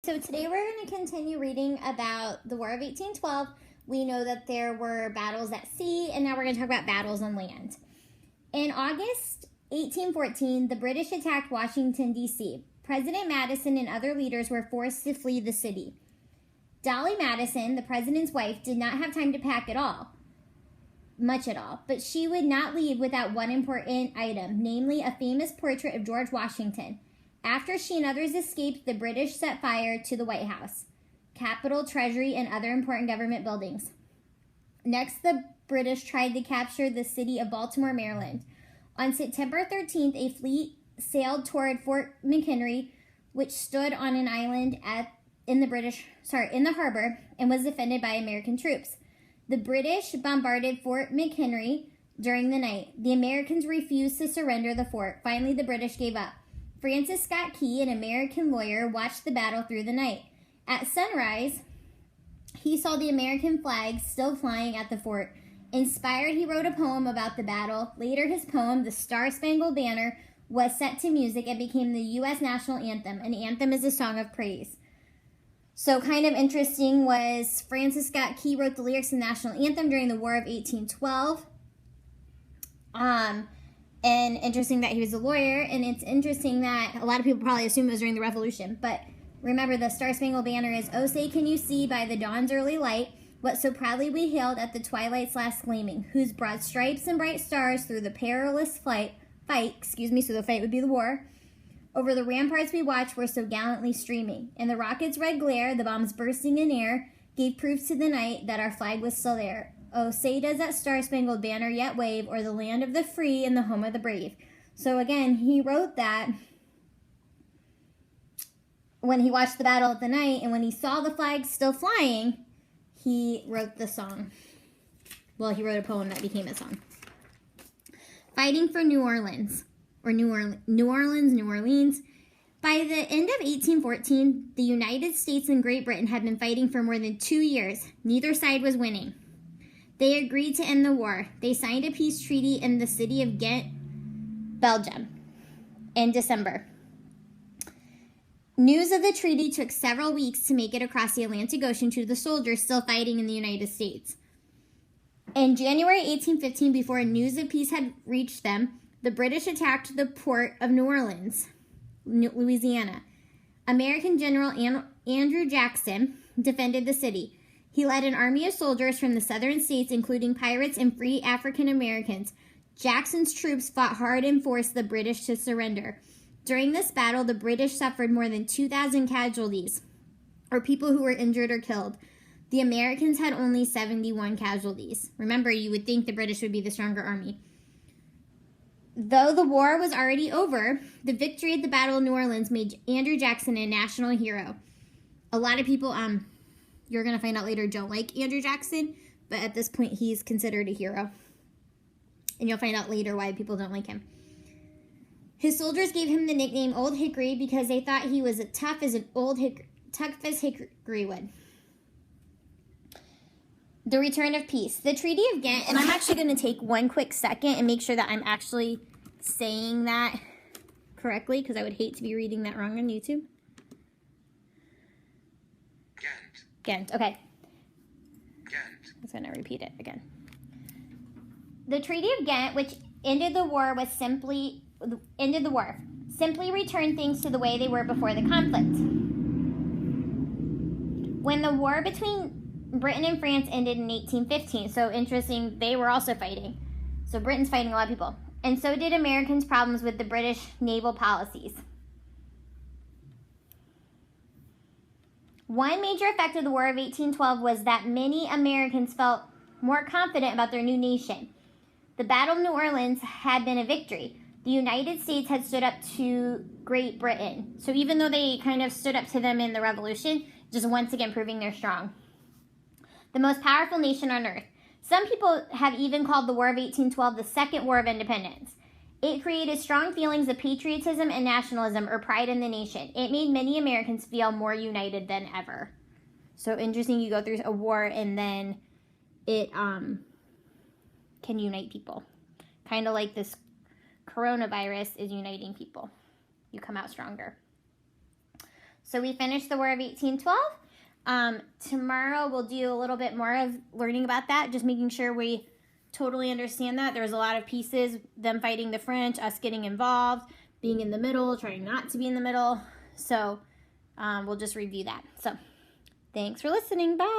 So today we're going to continue reading about the War of 1812. We know that there were battles at sea, and now we're going to talk about battles on land. In August 1814, the British attacked Washington, D.C. President Madison and other leaders were forced to flee the city. Dolly Madison, the president's wife, did not have time to pack much at all, but she would not leave without one important item, namely a famous portrait of George Washington. After she and others escaped, the British set fire to the White House, Capitol, Treasury, and other important government buildings. Next, the British tried to capture the city of Baltimore, Maryland. On September 13th, a fleet sailed toward Fort McHenry, which stood on an island in the harbor and was defended by American troops. The British bombarded Fort McHenry during the night. The Americans refused to surrender the fort. Finally, the British gave up. Francis Scott Key, an American lawyer, watched the battle through the night. At sunrise, he saw the American flag still flying at the fort. Inspired, he wrote a poem about the battle. Later, his poem, The Star-Spangled Banner, was set to music and became the U.S. national anthem. An anthem is a song of praise. So kind of interesting was Francis Scott Key wrote the lyrics to the national anthem during the War of 1812. And interesting that he was a lawyer, and it's interesting that a lot of people probably assume it was during the Revolution, but remember the Star-Spangled Banner is, "Oh, say can you see by the dawn's early light what so proudly we hailed at the twilight's last gleaming, whose broad stripes and bright stars through the perilous fight, so the fight would be the war, over the ramparts we watched were so gallantly streaming. And the rocket's red glare, the bombs bursting in air, gave proof to the night that our flag was still there. Oh, say does that star-spangled banner yet wave, o'er the land of the free and the home of the brave." So again, he wrote that when he watched the battle at the night, and when he saw the flag still flying, he wrote the song. Well, he wrote a poem that became a song. Fighting for New Orleans. New Orleans. By the end of 1814, the United States and Great Britain had been fighting for more than 2 years. Neither side was winning. They agreed to end the war. They signed a peace treaty in the city of Ghent, Belgium, in December. News of the treaty took several weeks to make it across the Atlantic Ocean to the soldiers still fighting in the United States. In January 1815, before news of peace had reached them, the British attacked the port of New Orleans, Louisiana. American General Andrew Jackson defended the city. He led an army of soldiers from the southern states, including pirates and free African Americans. Jackson's troops fought hard and forced the British to surrender. During this battle, the British suffered more than 2,000 casualties, or people who were injured or killed. The Americans had only 71 casualties. Remember, you would think the British would be the stronger army. Though the war was already over, the victory at the Battle of New Orleans made Andrew Jackson a national hero. A lot of people, you're going to find out later, don't like Andrew Jackson, but at this point, he's considered a hero. And you'll find out later why people don't like him. His soldiers gave him the nickname Old Hickory because they thought he was as tough as hickory wood. The return of peace. The Treaty of Ghent, and I'm actually going to take one quick second and make sure that I'm actually saying that correctly, because I would hate to be reading that wrong on YouTube. Ghent. Okay. Ghent. I was going to repeat it again. The Treaty of Ghent, which ended the war, simply returned things to the way they were before the conflict. When the war between Britain and France ended in 1815, so interesting, they were also fighting. So Britain's fighting a lot of people. And so did Americans' problems with the British naval policies. One major effect of the War of 1812 was that many Americans felt more confident about their new nation. The Battle of New Orleans had been a victory. The United States had stood up to Great Britain. So even though they kind of stood up to them in the Revolution, just once again proving they're strong. The most powerful nation on earth. Some people have even called the War of 1812 the Second War of Independence. It created strong feelings of patriotism and nationalism, or pride in the nation. It made many Americans feel more united than ever. So interesting, you go through a war and then it can unite people. Kind of like this coronavirus is uniting people. You come out stronger. So we finished the War of 1812. Tomorrow we'll do a little bit more of learning about that, just making sure we totally understand that. There's a lot of pieces, them fighting the French, us getting involved, being in the middle, trying not to be in the middle. So we'll just review that. So thanks for listening. Bye.